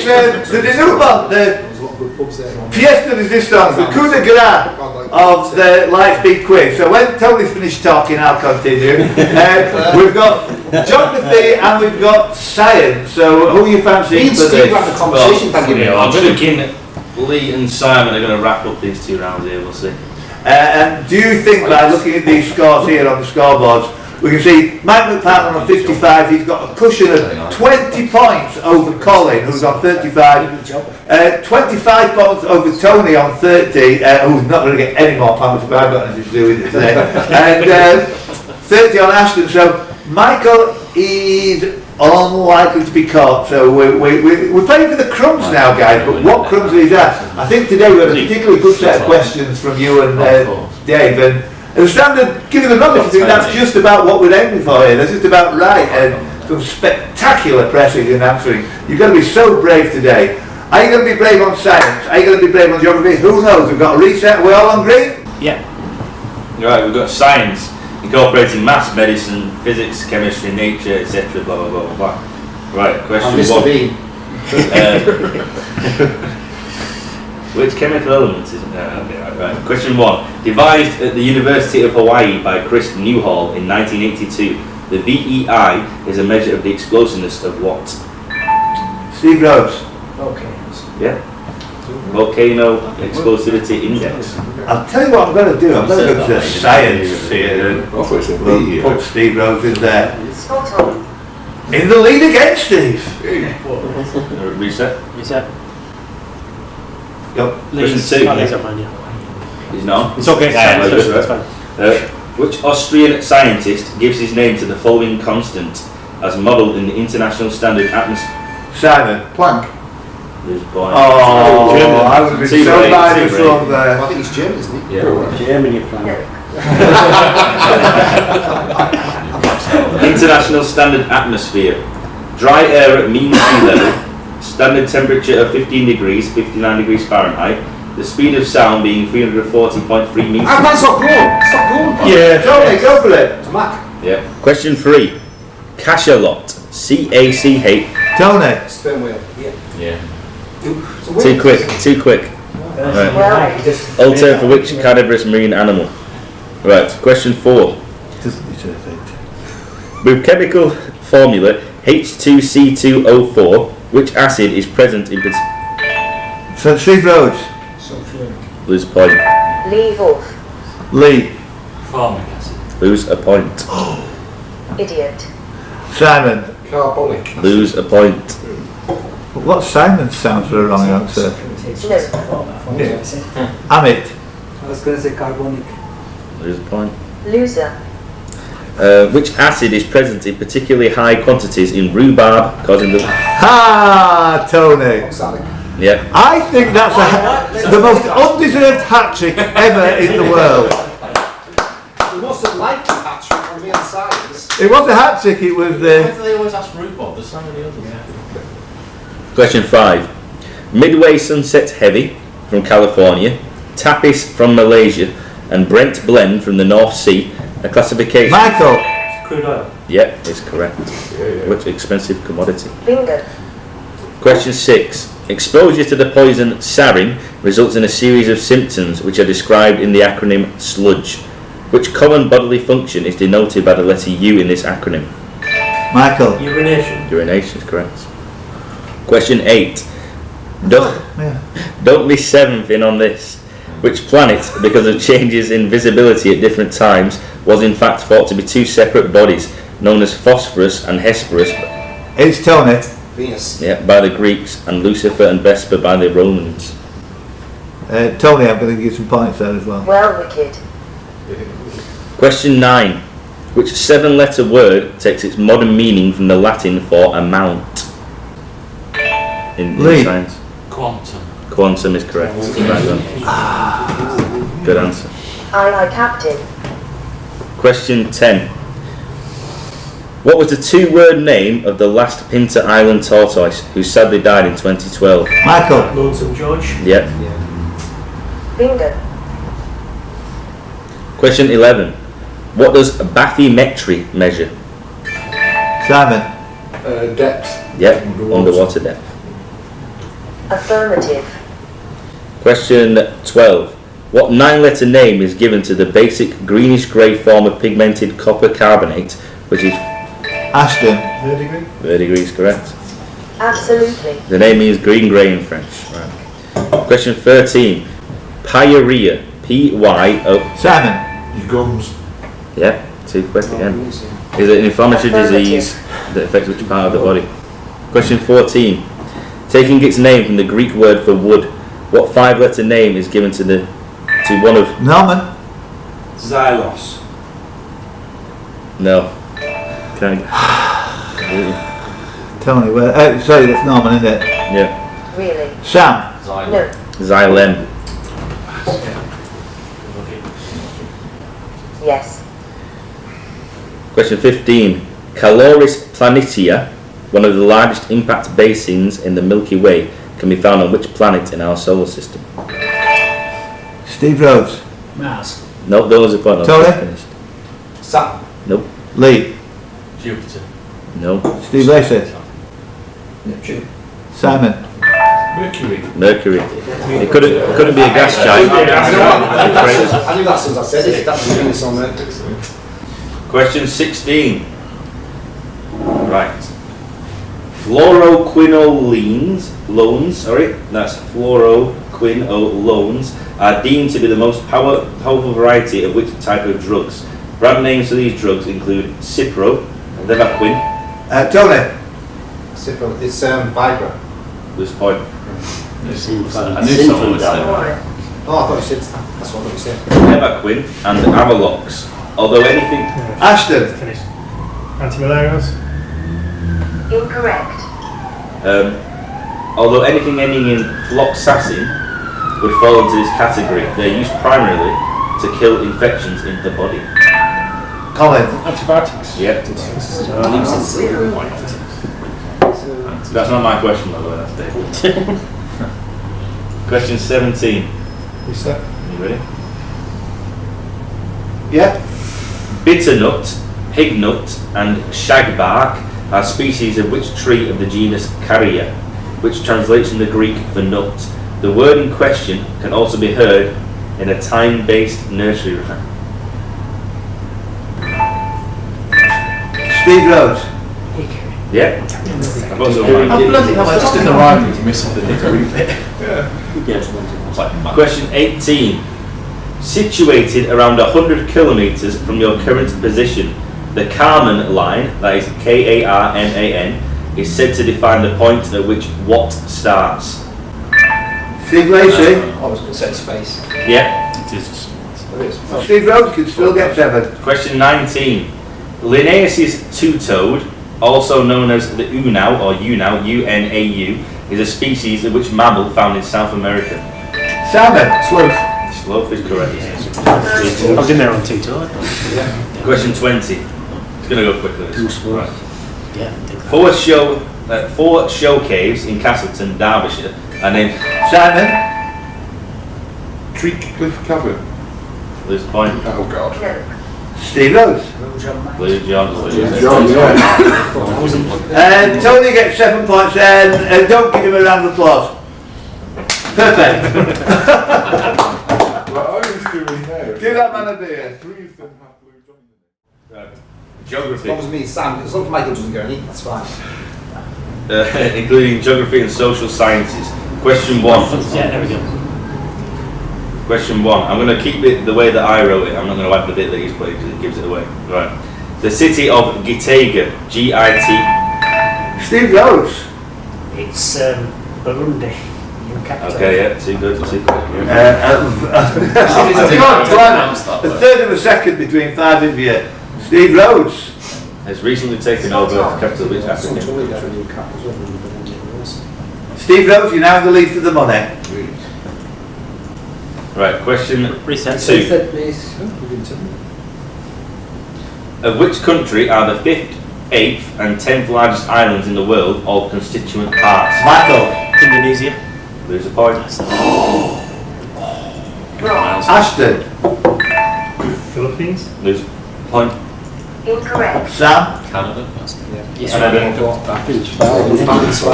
the denouement, the pièce de résistance, the coup de grâce of the LightSpeed Quiz. So when Tony's finished talking, I'll continue. We've got geography and we've got science. So who are you fancying for this? I'm thinking Lee and Simon are going to wrap up these 2 rounds here, we'll see. And do you think, by looking at these scores here on the scoreboards, we can see Mike McPartland on 55, he's got a cushion of 20 points over Colin, who's on 35, 25 points over Tony on 30, who's not going to get any more points if I've got anything to do with it today, and 30 on Ashton. So Michael is unlikely to be caught, so we're playing for the crumbs now, guys, but what crumbs is that? I think today we had a particularly good set of questions from you and Dave, and the standard, given the numbers, I think that's just about what we're aiming for here. That's just about right, and some spectacular pressing and answering. You've got to be so brave today. Are you going to be brave on science? Are you going to be brave on geography? Who knows? We've got a reset. We're all on green? Yeah. Right, we've got science, incorporating maths, medicine, physics, chemistry, nature, etc. Blah blah blah blah. Right, question 1. Which chemical elements is right. Question 1. Devised at the University of Hawaii by Chris Newhall in 1982, the VEI is a measure of the explosiveness of what? Steve Rhodes. Okay. Yeah. Volcano Explosivity Index. I'll tell you what I'm going to do. I'm going to go to science here and we'll put Steve Rhodes in there. In the lead again, Steve. Reset. Yep. Question 2. He's not. It's okay. It's fine. Which Austrian scientist gives his name to the following constant as modelled in the International Standard Atmosphere? Simon. Planck. There's a point. Oh, I would have been so bad from there. I think he's German, isn't he? Yeah. Germany Planck. International Standard Atmosphere. Dry air at mean sea level. Standard temperature of 15 degrees, 59 degrees Fahrenheit. The speed of sound being 340.3 meters. Ah, man, stop going! Stop going! Yeah, Tony, go for it. It's a Mac. Yeah. Question 3. Cachalot. C-A-C-H. Tony. Sperm whale. Yeah. Too Too quick. Right. Old term for which carnivorous marine animal? Right. Question 4. With chemical formula H2C2O4, which acid is present in So Steve Rhodes. Lose a point. Leave off. Lee. Formic acid. Lose a point. Idiot. Simon. Carbonic. Lose a point. What Simon sounds for a wrong answer? No. Amit. I was going to say carbonic. Lose a point. Loser. Which acid is present in particularly high quantities in rhubarb, causing the... Ha, Tony. Oxalic. Yeah. I think that's the most undeserved hat-trick ever in the world. We must have liked the hat-trick on the inside. It was a hat-trick, it was... They always ask rhubarb, there's so many others. Question 5. Midway Sunset Heavy from California, Tapis from Malaysia, and Brent Blend from the North Sea, a classification... Michael. Crude oil. Yep, is correct. Which expensive commodity? Bingo. Question 6. Exposure to the poison sarin results in a series of symptoms which are described in the acronym SLUDGE. Which common bodily function is denoted by the letter U in this acronym? Michael. Urination. Urination is correct. Question 8. Don't be seventh in on this. Which planet, because of changes in visibility at different times, was in fact thought to be 2 separate bodies, known as Phosphorus and Hesperus? It's Tony. Venus. Yeah, by the Greeks, and Lucifer and Vesper by the Romans. Tony, I'm going to give you some points there as well. Well, wicked. Question 9. Which 7-letter word takes its modern meaning from the Latin for amount? In science. Quantum. Quantum is correct. Good answer. Aye, aye, Captain. Question 10. What was the 2-word name of the last Pinta Island tortoise who sadly died in 2012? Michael. Lonesome George. Yep. Bingo. Question 11. What does bathymetry measure? Simon. Depth. Yep. Underwater depth. Affirmative. Question 12. What 9-letter name is given to the basic greenish-grey form of pigmented copper carbonate, which is... Ashton. Verdigris is correct. Absolutely. The name means green-grey in French. Right. Question 13. Pyorrhea. P-Y-O... Simon. Your gums. Yeah, too quick again. Is it an inflammatory disease that affects which part of the body? Question 14. Taking its name from the Greek word for wood, what 5-letter name is given to one of... Norman. Xylos. No. Can I... Tony, sorry, that's Norman, isn't it? Yeah. Really? Sam. No. Xylem. Yes. Question 15. Caloris planitia, one of the largest impact basins in the Milky Way, can be found on which planet in our solar system? Steve Rhodes. Mars. Nope, those are point. Tony? Finished. Sam. Nope. Lee. Jupiter. No. Steve Lacey. Neptune. Simon. Mercury. Mercury. It couldn't be a gas giant. I knew that since I said it. That's Venus on Mercury. Question 16. Right. Fluoroquinolones, fluoroquinolones are deemed to be the most powerful variety of which type of drugs? Brand names for these drugs include Cipro, Levaquin. Tony. It's Viagra. This point. I knew someone would say that. Oh, I thought you said that. That's what I thought you said. Levaquin and Avalox. Although anything... Ashton. Finished. Antimalarials? Incorrect. Although anything ending in floxacin would fall into this category, they're used primarily to kill infections in the body. Colin. Antibiotics? Yep. That's not my question, by the way, that's David. Question 17. Reset. You ready? Yeah. Bitternut, pignut, and shagbark are species of which tree of the genus Carya, which translates from the Greek for nut. The word in question can also be heard in a time-based nursery rhyme. Steve Rhodes. Yeah? I thought so. I just did the rhyme to miss the nitty bit. Question 18. Situated around 100 kilometres from your current position, the Kármán line, that is K-A-R-M-A-N, is said to define the point at which what starts. Steve Lacey. I was going to say space. Yeah. It is. Steve Rhodes can still get 7. Question 19. Linnaeus' two-toed, also known as the unau or unau, U-N-A-U, is a species of which mammal found in South America. Simon. Sloth. Sloth is correct. I was in there on T2. Question 20. It's going to go quickly. Right. Yeah. Four show caves in Castleton, Derbyshire, are named... Simon. Treacle Cliff Cavern. Lose a point. Oh God. No. Steve Rhodes. Lose John. John, Tony gets 7 points and don't give him a round of applause. Perfect. Well, I was doing now. Give that man a beer. 3 of them have blue Johnny in it. Geography. As long as me and Sam, as long as Michael doesn't go any, that's fine. Including geography and social sciences. Question 1. Yeah, there we go. Question 1. I'm going to keep it the way that I wrote it. I'm not going to add the bit that he's put because it gives it away. Right. The city of Gitega, G-I-T. Steve Rhodes. It's Burundi. Okay, yeah, too good. Too good. Come on. A third of a second between 5 of you. Steve Rhodes. Has recently taken over the capital which Africa. Steve Rhodes, you're now in the lead for the money. Right, question Reset. 2. Reset, please. Of which country are the 5th, 8th and 10th largest islands in the world all constituent parts? Michael. Indonesia. Lose a point. Ashton. Philippines. Lose a point. Incorrect. Sam? Canada. Yes, Canada. Well,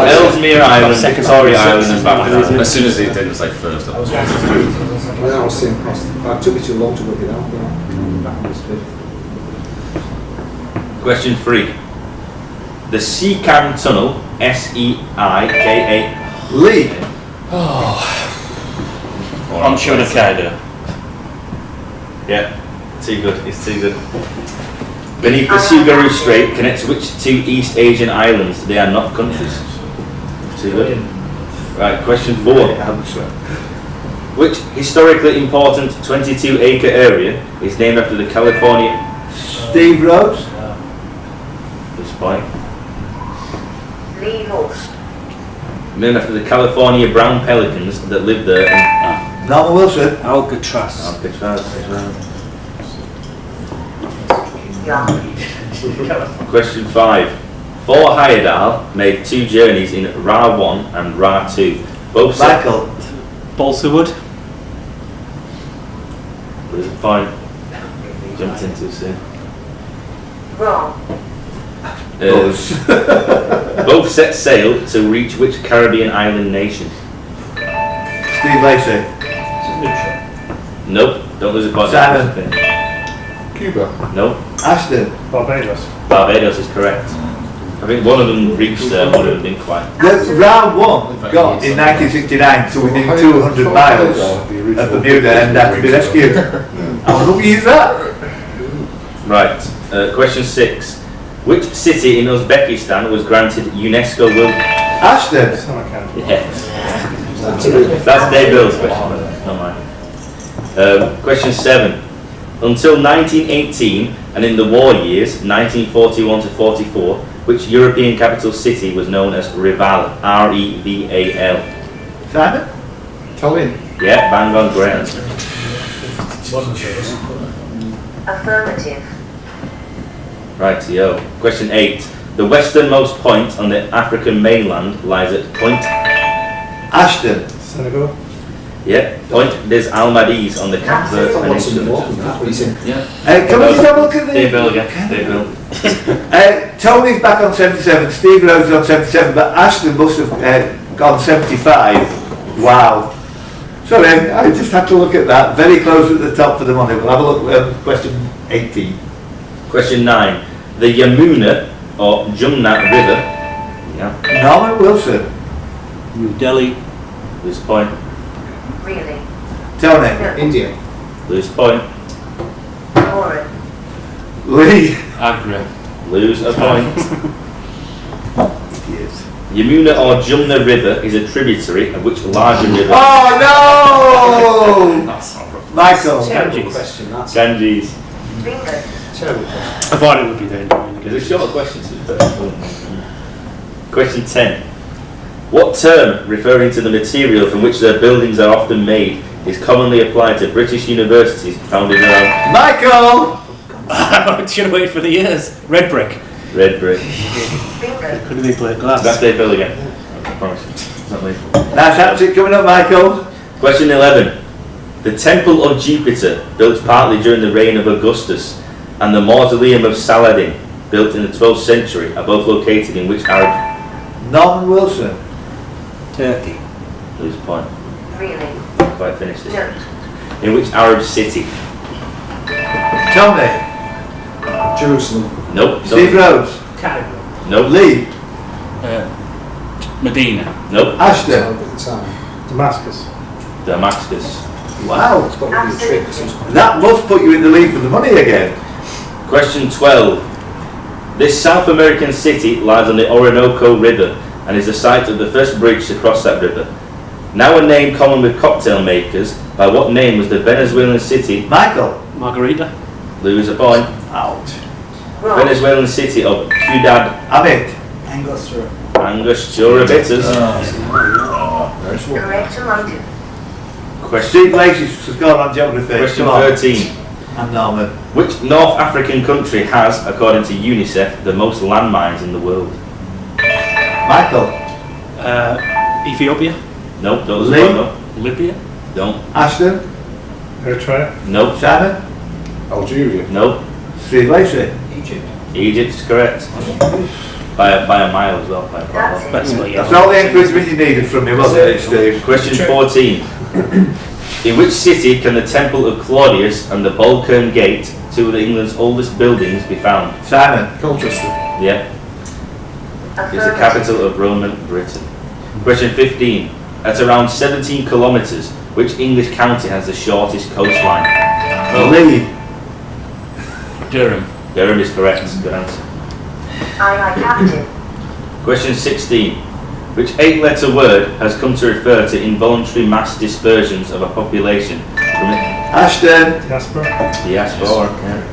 Ellesmere Island, Victoria Island and Baffin Island. As soon as he did, it was like first. I was seeing across. It took me too long to work it out. Back on the speed. Question 3. The Seacam Tunnel, S-E-I-K-A. Lee? I'm sure the Canada. Yeah, too good, it's too good. Beneath the Sugaru Strait connects which two East Asian islands? They are not countries. Too good. Right, question 4. Which historically important 22-acre area is named after the California... Steve Rhodes? This point. Lee lost. Named after the California brown pelicans that live there and... Norman Wilson? Alcatraz. Alcatraz. Yeah. Question 5. For Heyerdahl made 2 journeys in Ra-1 and Ra-2. Both set... Michael? Balsawood. There's a point. Jumped into it soon. Wrong. Both set sail to reach which Caribbean island nation? Steve Lacey? Nope. Don't lose a point. Simon. Cuba. Nope. Ashton? Barbados. Barbados is correct. I think one of them reached there, one of them didn't quite. The round 1 got in 1969 to within 200 miles of Bermuda and had to be rescued. How long is that? Right. Question 6. Which city in Uzbekistan was granted UNESCO World... Ashton? Yes. That's Dave Bill's question, not mine. Question 7. Until 1918 and in the war years, 1941 to 44, which European capital city was known as Reval? R-E-V-A-L. Simon? Tallinn. Yeah, bang on, great answer. Affirmative. Right, yo. Question 8. The westernmost point on the African mainland lies at Point... Ashton? Senegal. Yeah, Point des Almadies on the Cap Verde What's Peninsula. involved in that? What do you think? Can we just have a look at Dave the... Bill again. Dave Bill. Tony's back on 77, Steve Rhodes is on 77, but Ashton must have gone 75. Wow. Sorry, I just had to look at that. Very close at the top for the money. We'll have a look at question 18. Question 9. The Yamuna or Jumna River. Yeah. Norman Wilson? New Delhi. Lose point. Really. Tony? No. India. Lose point. Warren. Lee? Agra. Lose a point. Yes. Yamuna or Jumna River is a tributary of which larger river? Oh no! That's not rough. Michael? Terrible question, that's Ganges. Bingo. terrible question. I thought it would be there. It's a short question to the first one. Question 10. What term, referring to the material from which their buildings are often made, is commonly applied to British universities founded around... Michael! I should have waited for the years. Red brick. Red brick. Bingo. Could have been plate glass. That's Dave Bill again. I promise you. It's not me. Nice hat-trick coming up, Michael. Question 11. The Temple of Jupiter, built partly during the reign of Augustus, and the Mausoleum of Saladin, built in the 12th century, are both located in which Arab... Norman Wilson? Turkey. Lose a point. Really. Quite finished this. No. In which Arab city? Tony? Jerusalem. Nope. Steve Rhodes? Canada. Nope. Lee? Medina. Nope. Ashton? At the time. Damascus. Damascus. Wow. It's got to be a trick. 'Cause it's- That must put you in the lead for the money again. Question 12. This South American city lies on the Orinoco River and is the site of the first bridge to cross that river. Now a name common with cocktail makers, by what name was the Venezuelan city? Michael? Margarita. Lose a point. Ouch. Wrong. Venezuelan city of Ciudad Amit? Angostura. Angostura Bitters. Correct among you. Question, Steve Lacey's scored on geography. question Come on. 13. And Norman. Which North African country has, according to UNICEF, the most landmines in the world? Michael? Ethiopia. Nope, don't lose a Lee? point, no. Libya. Don't. Ashton? Eritrea. Nope. Simon? Algeria. Nope. Steve Lacey? Egypt. Egypt is correct. By a mile as well. By quite a lot. That's it. That's what That's all the encouragement you needed from me, wasn't it, Steve? Question 14. In which city can the Temple of Claudius and the Balkan Gate, two of England's oldest buildings, be found? Simon. Colchester. Yeah. It's the capital of Roman Britain. Question 15. At around 17 kilometres, which English county has the shortest coastline? Lee. Durham. Durham is correct. Good answer. Aye, Captain. Question 16. Which 8-letter word has come to refer to involuntary mass dispersions of a population from Ashton. Jasper. the diaspora,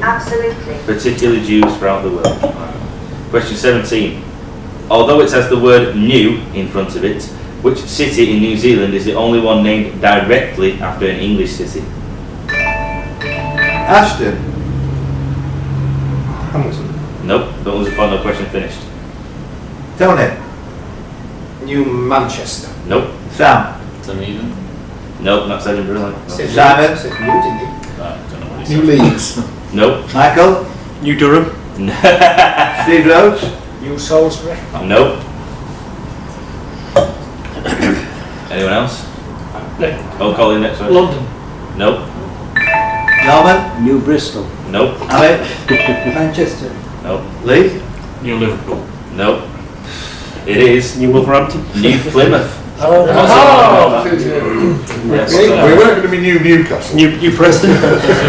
Absolutely. particularly Jews throughout the world? Question 17. Although it has the word new in front of it, which city in New Zealand is the only one named directly after an English city? Ashton. Hamilton. Nope, that was a final question finished. Tony. New Manchester. Nope, Sam. Dunedin. nope, not Edinburgh. No. Simon. Said new, didn't he? I don't know what he New said. Leeds. Nope, Michael. New Durham. Steve Rhodes. New Salisbury. nope. Anyone else? Oh, Colin next one. London. Nope, Norman. New Bristol. nope, Amit. Manchester. nope, Lee. New Liverpool. nope. It is New Wolverhampton. New Plymouth. Oh! Yes. We weren't going to be New Newcastle. New Preston.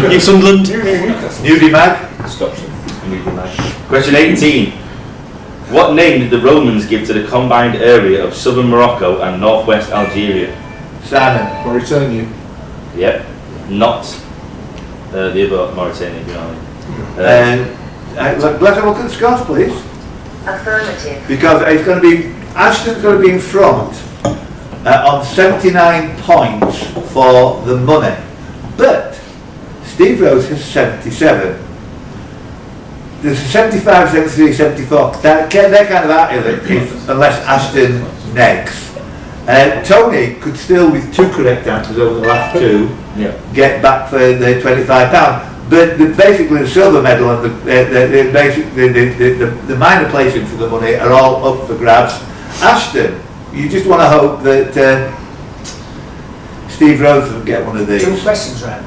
New Sunderland. New Newcastle. Newdy Mag. Question 18. What name did the Romans give to the combined area of southern Morocco and northwest Algeria? Simon. Mauritania. Yep. Not the other Mauritania, you know what I mean? Let's have a look at the scores, please. Affirmative. Because it's going to be, Ashton's going to be in front on 79 points for the money. But Steve Rose has 77. There's a 75, 73, 74. They're kind of out of it unless Ashton negs. Tony could still, with 2 correct answers over the last 2, Yeah. get back for the £25. But basically the silver medal and the minor placing for the money are all up for grabs. Ashton, you just want to hope that Steve Rhodes will get one of these. 2 questions left.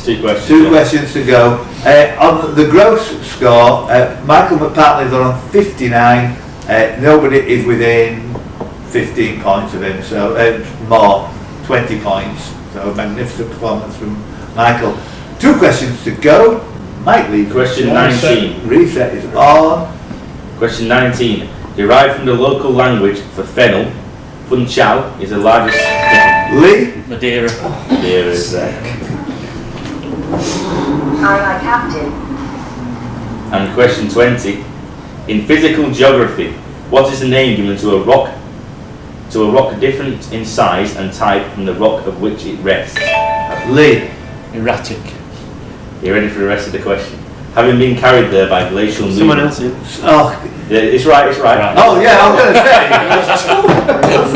2 questions. 2 yeah. questions to go. On the gross score, Michael McPartley is on 59. Nobody is within 15 points of him, so more, 20 points. So magnificent performance from Michael. 2 questions to go. Might leave. Question 19. Reset is on. Question 19. Derived from the local language for fennel, Funchal is the largest. Lee. Madeira. There is Aye, Captain. And question 20. In physical geography, what is the name given to a rock different in size and type from the rock of which it rests? Lee. Erratic. You ready for the rest of the question? Having been carried there by glacial movement. Someone else in. Oh, Yeah, it's right. oh yeah, I was going to say.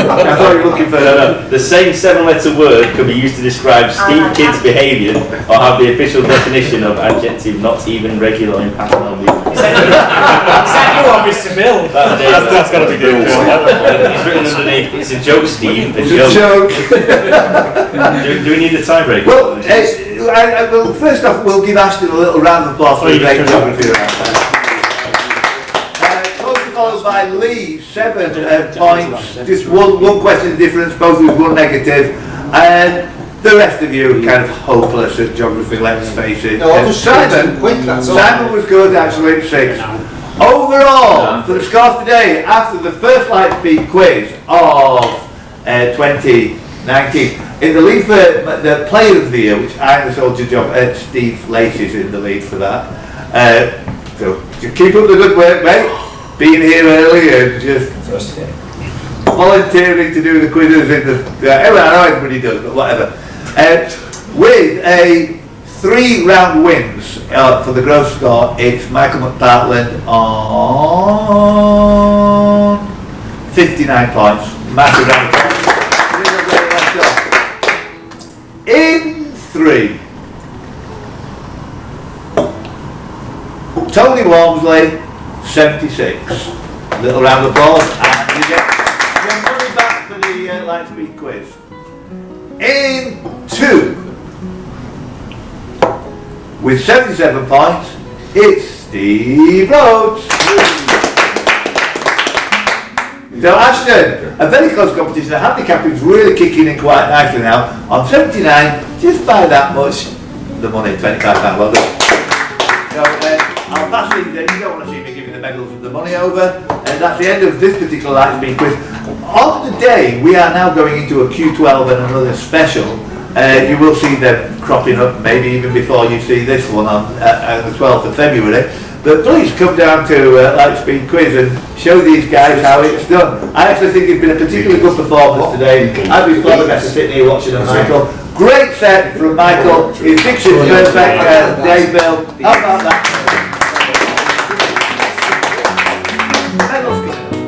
I thought you were looking for. No. The same 7-letter word could be used to describe Steve Kidd's behaviour or have the official definition of adjective not even regular in pattern or movement. Is that you or Mr. Bill? That's got to be good. It's written underneath. It's a joke, Steve. It's a joke. Do we need a tiebreaker? Well, well, first off, we'll give Ashton a little round of applause for the great geography round. Closely followed by Lee, 7 points, just one question difference, both with 1 negative, and the rest of you kind of hopeless at geography, let's face it. No, I was Simon, quick, that's all. Simon was good actually at 6. Overall, for the scores today, after the first LightSpeed quiz of 2019, in the lead for the Player of the Year, which I'm the sole judge of, Steve Lacey's in the lead for that. So keep up the good work, mate. Being here early and just volunteering to do the quizzes in the. I know everybody does, but whatever. With a 3 round wins for the gross score, it's Michael McPartland on 59 points. Massive round of applause. In 3, Tony Walmsley, 76. Little round of applause, and you get your money back for the LightSpeed Quiz. In 2, with 77 points, it's Steve Rhodes. So Ashton, a very close competition. The handicapping's really kicking in quite nicely now. On 79, just by that much, the money, £25. Well done. So I'll pass it. You don't want to see me giving the medals and the money over. And that's the end of this particular LightSpeed Quiz. On the day, we are now going into a Q12 and another special. You will see them cropping up maybe even before you see this one on the 12th of February. But please come down to LightSpeed Quiz and show these guys how it's done. I actually think it's been a particularly good performance today. I'd be flabbergasted sitting here watching them, Michael. Great set from Michael. His diction's perfect. Dave Bill. How about that? Medals coming up.